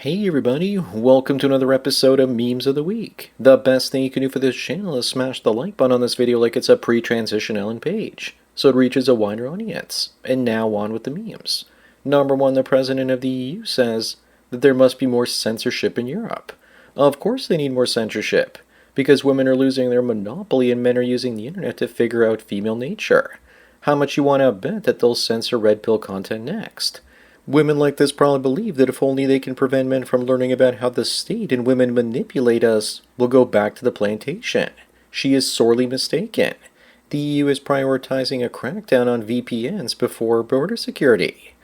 Hey everybody, welcome to another episode of Memes of the Week. The best thing you can do for this channel is smash the like button on this video like it's a pre-transition Ellen page, so it reaches a wider audience. And now on with the memes. Number 1, the president of the EU says that there must be more censorship in Europe. Of course they need more censorship, because women are losing their monopoly and men are using the internet to figure out female nature. How much you want to bet that they'll censor red pill content next? Women like this probably believe that if only they can prevent men from learning about how the state and women manipulate us, we'll go back to the plantation. She is sorely mistaken. The EU is prioritizing a crackdown on VPNs before border security.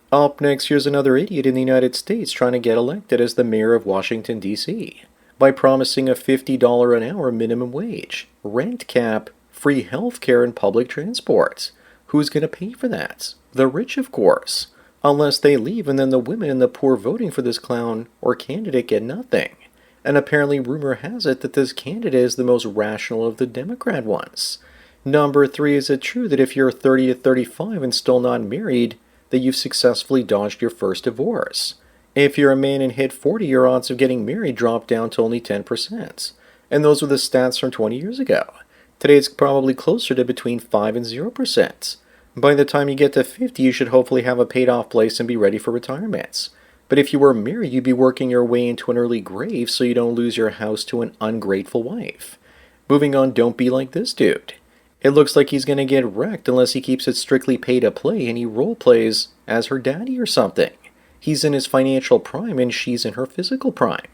Up next, here's another idiot in the United States trying to get elected as the mayor of Washington, D.C. by promising a $50 an hour minimum wage, rent cap, free health care, and public transport. Who's going to pay for that? The rich, of course. Unless they leave, and then the women and the poor voting for this clown or candidate get nothing. And apparently rumor has it that this candidate is the most rational of the Democrat ones. Number 3, is it true that if you're 30 to 35 and still not married, that you've successfully dodged your first divorce? If you're a man and hit 40, your odds of getting married drop down to only 10%. And those were the stats from 20 years ago. Today it's probably closer to between 5 and 0%. By the time you get to 50, you should hopefully have a paid-off place and be ready for retirement. But if you were married, you'd be working your way into an early grave so you don't lose your house to an ungrateful wife. Moving on, don't be like this dude. It looks like he's going to get wrecked unless he keeps it strictly pay-to-play and he role-plays as her daddy or something. He's in his financial prime and she's in her physical prime.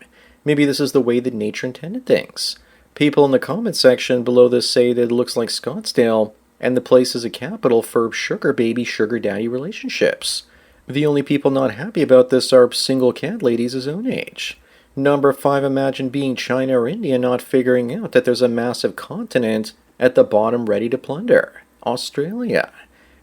Maybe this is the way that nature intended things. People in the comment section below this say that it looks like Scottsdale, and the place is a capital for sugar baby, sugar daddy relationships. The only people not happy about this are single cat ladies his own age. Number 5, imagine being China or India not figuring out that there's a massive continent at the bottom ready to plunder. Australia.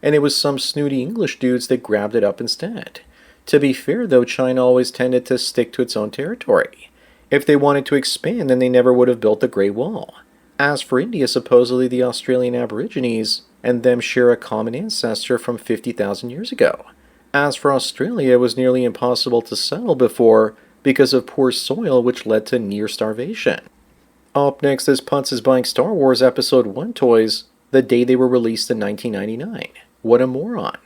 And it was some snooty English dudes that grabbed it up instead. To be fair though, China always tended to stick to its own territory. If they wanted to expand, then they never would have built the Great Wall. As for India, supposedly the Australian Aborigines and them share a common ancestor from 50,000 years ago. As for Australia, it was nearly impossible to settle before because of poor soil, which led to near starvation. Up next, this Putz is buying Star Wars Episode 1 toys the day they were released in 1999. What a moron.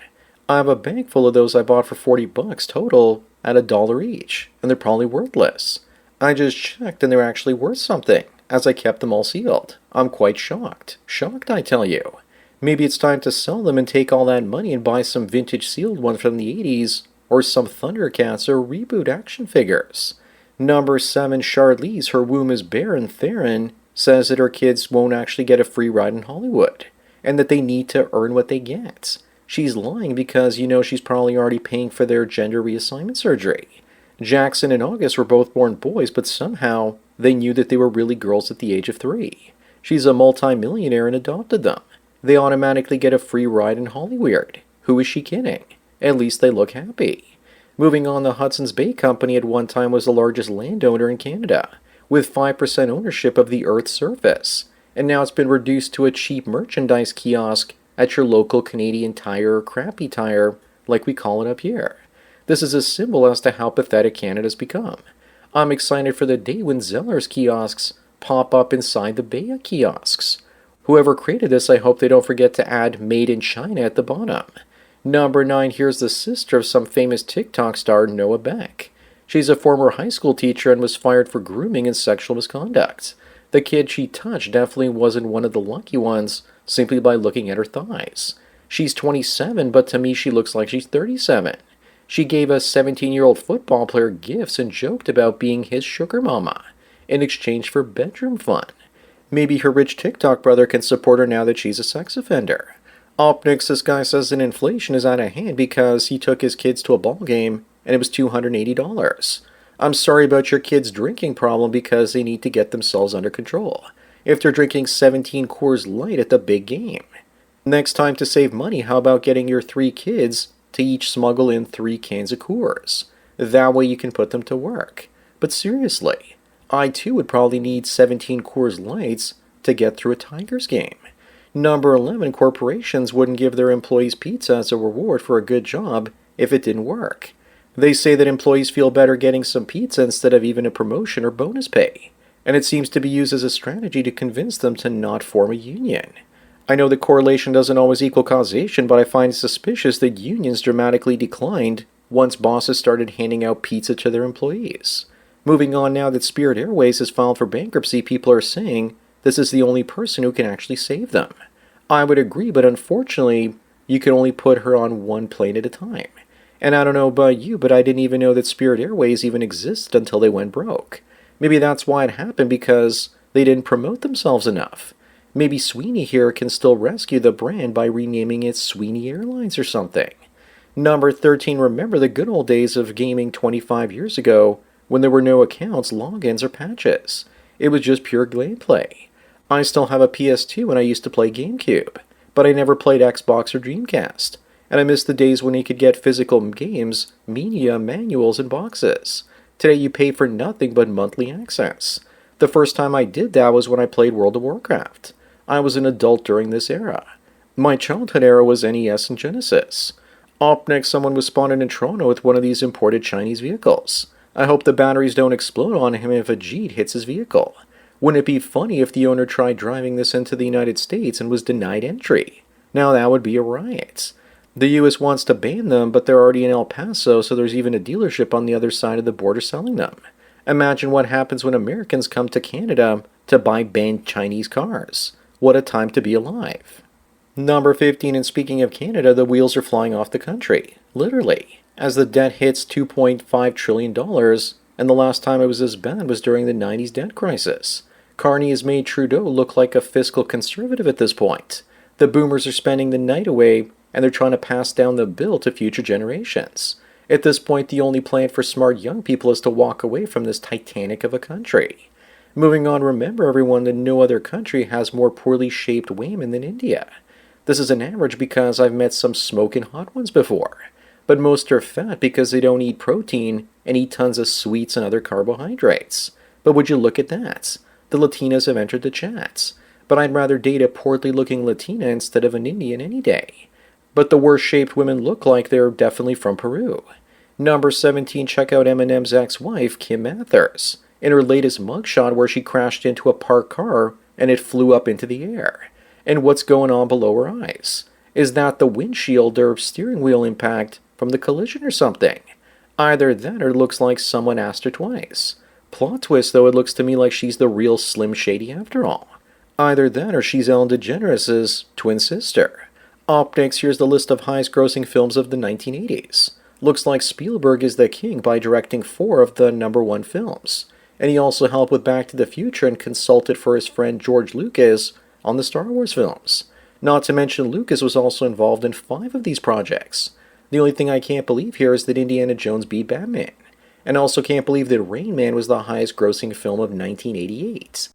I have a bag full of those I bought for $40 total at $1 each, and they're probably worthless. I just checked and they're actually worth something, as I kept them all sealed. I'm quite shocked. Shocked, I tell you. Maybe it's time to sell them and take all that money and buy some vintage sealed ones from the 80s, or some Thundercats or reboot action figures. Number 7, Charlize, her womb is bare, and Theron says that her kids won't actually get a free ride in Hollywood, and that they need to earn what they get. She's lying because, she's probably already paying for their gender reassignment surgery. Jackson and August were both born boys, but somehow they knew that they were really girls at the age of 3. She's a multi-millionaire and adopted them. They automatically get a free ride in Hollywood. Who is she kidding? At least they look happy. Moving on, the Hudson's Bay Company at one time was the largest landowner in Canada, with 5% ownership of the Earth's surface. And now it's been reduced to a cheap merchandise kiosk at your local Canadian Tire or Crappy Tire, like we call it up here. This is a symbol as to how pathetic Canada's become. I'm excited for the day when Zeller's kiosks pop up inside the Bea kiosks. Whoever created this, I hope they don't forget to add Made in China at the bottom. Number 9, here's the sister of some famous TikTok star, Noah Beck. She's a former high school teacher and was fired for grooming and sexual misconduct. The kid she touched definitely wasn't one of the lucky ones, simply by looking at her thighs. She's 27, but to me she looks like she's 37. She gave a 17-year-old football player gifts and joked about being his sugar mama in exchange for bedroom fun. Maybe her rich TikTok brother can support her now that she's a sex offender. Up next, this guy says that inflation is out of hand because he took his kids to a ball game and it was $280. I'm sorry about your kids' drinking problem because they need to get themselves under control if they're drinking 17 Coors Light at the big game. Next time, to save money, how about getting your 3 kids to each smuggle in 3 cans of Coors? That way you can put them to work. But seriously, I too would probably need 17 Coors Lights to get through a Tigers game. Number 11, corporations wouldn't give their employees pizza as a reward for a good job if it didn't work. They say that employees feel better getting some pizza instead of even a promotion or bonus pay, and it seems to be used as a strategy to convince them to not form a union. I know that correlation doesn't always equal causation, but I find it suspicious that unions dramatically declined once bosses started handing out pizza to their employees. Moving on, now that Spirit Airways has filed for bankruptcy, people are saying this is the only person who can actually save them. I would agree, but unfortunately, you can only put her on one plane at a time. And I don't know about you, but I didn't even know that Spirit Airways even existed until they went broke. Maybe that's why it happened, because they didn't promote themselves enough. Maybe Sweeney here can still rescue the brand by renaming it Sweeney Airlines or something. Number 13, remember the good old days of gaming 25 years ago when there were no accounts, logins, or patches. It was just pure gameplay. I still have a PS2 and I used to play GameCube, but I never played Xbox or Dreamcast. And I miss the days when you could get physical games, media, manuals, and boxes. Today you pay for nothing but monthly access. The first time I did that was when I played World of Warcraft. I was an adult during this era. My childhood era was NES and Genesis. Up next, someone was spotted in Toronto with one of these imported Chinese vehicles. I hope the batteries don't explode on him if a jeet hits his vehicle. Wouldn't it be funny if the owner tried driving this into the United States and was denied entry? Now that would be a riot. The US wants to ban them, but they're already in El Paso, so there's even a dealership on the other side of the border selling them. Imagine what happens when Americans come to Canada to buy banned Chinese cars. What a time to be alive. Number 15, and speaking of Canada, the wheels are flying off the country. Literally. As the debt hits $2.5 trillion, and the last time it was this bad was during the 90s debt crisis. Carney has made Trudeau look like a fiscal conservative at this point. The boomers are spending the night away, and they're trying to pass down the bill to future generations. At this point, the only plan for smart young people is to walk away from this titanic of a country. Moving on, remember everyone that no other country has more poorly shaped women than India. This is an average because I've met some smoking hot ones before. But most are fat because they don't eat protein and eat tons of sweets and other carbohydrates. But would you look at that? The Latinas have entered the chats. But I'd rather date a portly looking Latina instead of an Indian any day. But the worst shaped women look like they're definitely from Peru. Number 17, check out Eminem's ex-wife, Kim Mathers, in her latest mugshot where she crashed into a parked car and it flew up into the air. And what's going on below her eyes? Is that the windshield or steering wheel impact from the collision or something? Either that or it looks like someone asked her twice. Plot twist though, it looks to me like she's the real Slim Shady after all. Either that or she's Ellen DeGeneres' twin sister. Up next, here's the list of highest grossing films of the 1980s. Looks like Spielberg is the king by directing 4 of the #1 films. And he also helped with Back to the Future and consulted for his friend George Lucas on the Star Wars films. Not to mention Lucas was also involved in 5 of these projects. The only thing I can't believe here is that Indiana Jones beat Batman. And I also can't believe that Rain Man was the highest grossing film of 1988.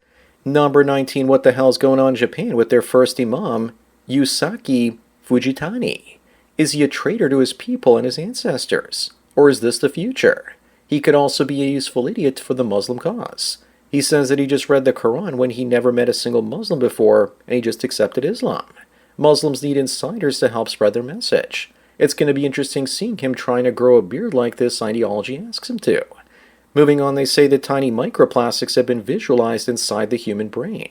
Number 19, what the hell's going on in Japan with their first imam, Yusaki Fujitani? Is he a traitor to his people and his ancestors? Or is this the future? He could also be a useful idiot for the Muslim cause. He says that he just read the Quran when he never met a single Muslim before, and he just accepted Islam. Muslims need insiders to help spread their message. It's going to be interesting seeing him trying to grow a beard like this ideology asks him to. Moving on, they say that tiny microplastics have been visualized inside the human brain.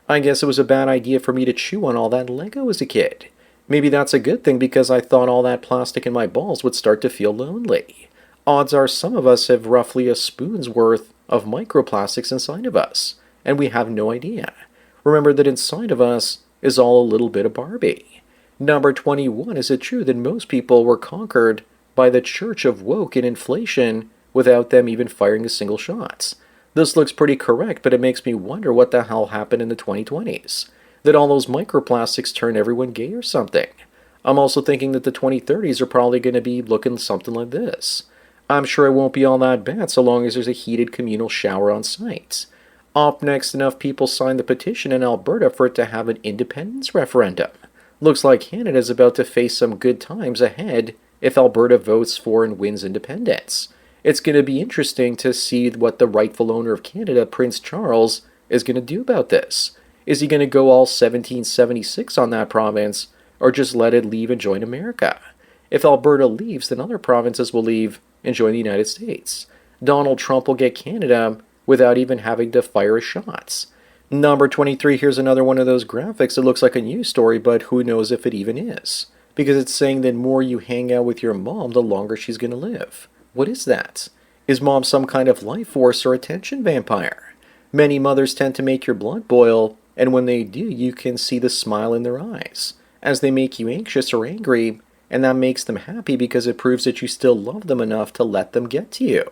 I guess it was a bad idea for me to chew on all that Lego as a kid. Maybe that's a good thing because I thought all that plastic in my balls would start to feel lonely. Odds are some of us have roughly a spoon's worth of microplastics inside of us, and we have no idea. Remember that inside of us is all a little bit of Barbie. Number 21, is it true that most people were conquered by the church of woke and inflation without them even firing a single shot? This looks pretty correct, but it makes me wonder what the hell happened in the 2020s. That all those microplastics turn everyone gay or something. I'm also thinking that the 2030s are probably going to be looking something like this. I'm sure it won't be all that bad so long as there's a heated communal shower on site. Up next, enough people signed the petition in Alberta for it to have an independence referendum. Looks like Canada's about to face some good times ahead if Alberta votes for and wins independence. It's going to be interesting to see what the rightful owner of Canada, Prince Charles, is going to do about this. Is he going to go all 1776 on that province, or just let it leave and join America? If Alberta leaves, then other provinces will leave, and join the United States. Donald Trump will get Canada without even having to fire his shots. Number 23, here's another one of those graphics that looks like a news story, but who knows if it even is. Because it's saying the more you hang out with your mom, the longer she's going to live. What is that? Is mom some kind of life force or attention vampire? Many mothers tend to make your blood boil, and when they do, you can see the smile in their eyes, as they make you anxious or angry, and that makes them happy because it proves that you still love them enough to let them get to you.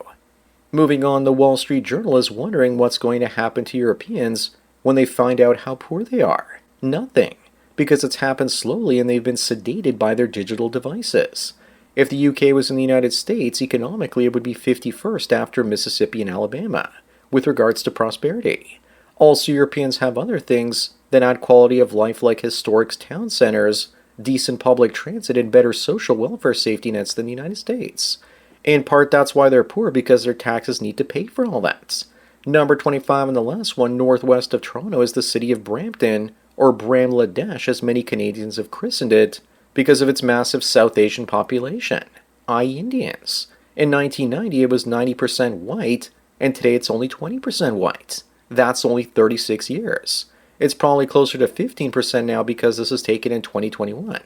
Moving on, the Wall Street Journal is wondering what's going to happen to Europeans when they find out how poor they are. Nothing, because it's happened slowly and they've been sedated by their digital devices. If the UK was in the United States, economically it would be 51st after Mississippi and Alabama, with regards to prosperity. Also, Europeans have other things that add quality of life like historic town centers, decent public transit, and better social welfare safety nets than the United States. In part, that's why they're poor, because their taxes need to pay for all that. Number 25 and the last one, northwest of Toronto, is the city of Brampton, or Bangladesh as many Canadians have christened it, because of its massive South Asian population, i.e. Indians. In 1990, it was 90% white, and today it's only 20% white. That's only 36 years. It's probably closer to 15% now because this is taken in 2021.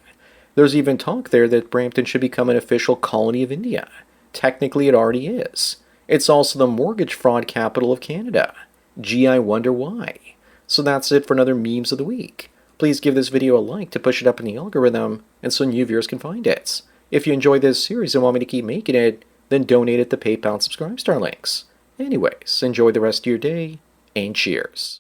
There's even talk there that Brampton should become an official colony of India. Technically, it already is. It's also the mortgage fraud capital of Canada. Gee, I wonder why. So that's it for another Memes of the Week. Please give this video a like to push it up in the algorithm and so new viewers can find it. If you enjoyed this series and want me to keep making it, then donate at the PayPal and Subscribe Star links. Anyways, enjoy the rest of your day, and cheers.